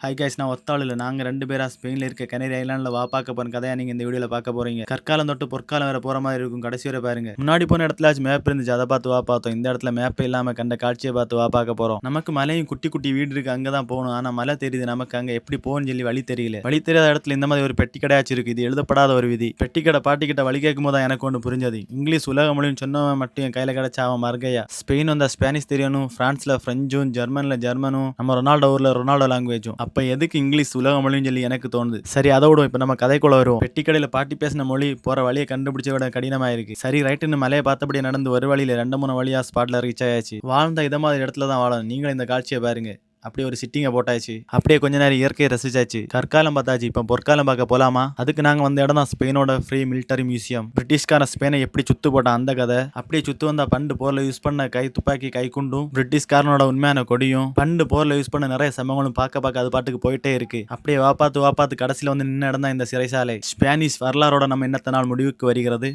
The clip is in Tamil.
ஹாய் கைஸ், நான் ஒத்தாள் இல்லை. நாங்கள் 2 பேரா ஸ்பெயினில் இருக்க கனேரி ஐலாண்டில் பார்க்க போகிற கதையை நீங்கள் இந்த வீடியோவில் பார்க்க போகிறீங்க. கற்காலம் தொட்டு பொற்காலம் வேற போகிற மாதிரி இருக்கும். கடைசி வரை பாருங்க. முன்னாடி போன இடத்துலாச்சும் மேப் இருந்துச்சு, அதை பார்த்து பார்த்தோம். இந்த இடத்துல மேப்பே இல்லாமல் கண்ட காட்சியை பார்த்து பார்க்க போகிறோம். நமக்கு மலையும் குட்டி குட்டி வீடு இருக்கு, அங்கே தான் போகணும். ஆனால் மலை தெரியுது, நமக்கு அங்கே எப்படி போகணும்னு சொல்லி வழி தெரியல. வழி தெரியாத இடத்துல இந்த மாதிரி ஒரு பெட்டி கடையாச்சு இருக்கு. இது எழுதப்படாத ஒரு விதி. பெட்டி கடை பாட்டிக்கிட்ட வழி கேட்கும் போது எனக்கு ஒன்று புரிஞ்சது. இங்கிலீஷ் உலக மொழின்னு சொன்னவன் மட்டும் என் கையில் கிடைச்சா அவன் மறுகையா. ஸ்பெயின் வந்தா ஸ்பானிஷ் தெரியணும், பிரான்ஸ்ல பிரெஞ்சும், ஜெர்மன்ல ஜெர்மனும், நம்ம ரொனால்டோ ஊர்ல ரொனால்டோ லாங்குவேஜும். அப்ப எதுக்கு இங்கிலீஷ் உலக மொழின்னு சொல்லி எனக்கு தோணுது. சரி, அதோட இப்ப நம்ம கதைக்குள்ள வருவோம். பெட்டி கடையில பாட்டி பேசின மொழி போற வழியை கண்டுபிடிச்ச விட கடினமா இருக்கு. சரி ரைட்டுன்னு மலையை பார்த்தபடியே நடந்து ஒரு வழியில 2-3 வழியா ஸ்பாட்ல ரீச் ஆயாச்சு. வாழ்ந்த இத மாதிரி இடத்துல தான் வாழணும். நீங்களும் இந்த காட்சியை பாருங்க. அப்படியே ஒரு சிட்டிங்கை போட்டாச்சு. அப்படியே கொஞ்ச நேரம் இயற்கையை ரசிச்சாச்சு. கற்காலம் பார்த்தாச்சு. இப்போ பொற்காலம் பார்க்க போலாமா? அதுக்கு நாங்க வந்த இடம் தான் ஸ்பெயினோட ஃப்ரீ மிலிட்டரி மியூசியம். பிரிட்டிஷ்கார ஸ்பெயினை எப்படி சுத்து போட்டான் அந்த கதை. அப்படியே சுத்து வந்தா பண்டு போர்ல யூஸ் பண்ண கை துப்பாக்கி, கை குண்டும், பிரிட்டிஷ்காரனோட உண்மையான கொடியும், பண்டு போர்ல யூஸ் பண்ண நிறைய சம்பவங்களும் பார்க்க அது பாட்டுக்கு போயிட்டே இருக்கு. அப்படியே வாப்பாத்து கடைசியில வந்து நின்ன இடம் தான் இந்த சிறைசாலை. ஸ்பானிஷ் வரலாறோட நம்ம என்னத்த நாள் முடிவுக்கு வருகிறது.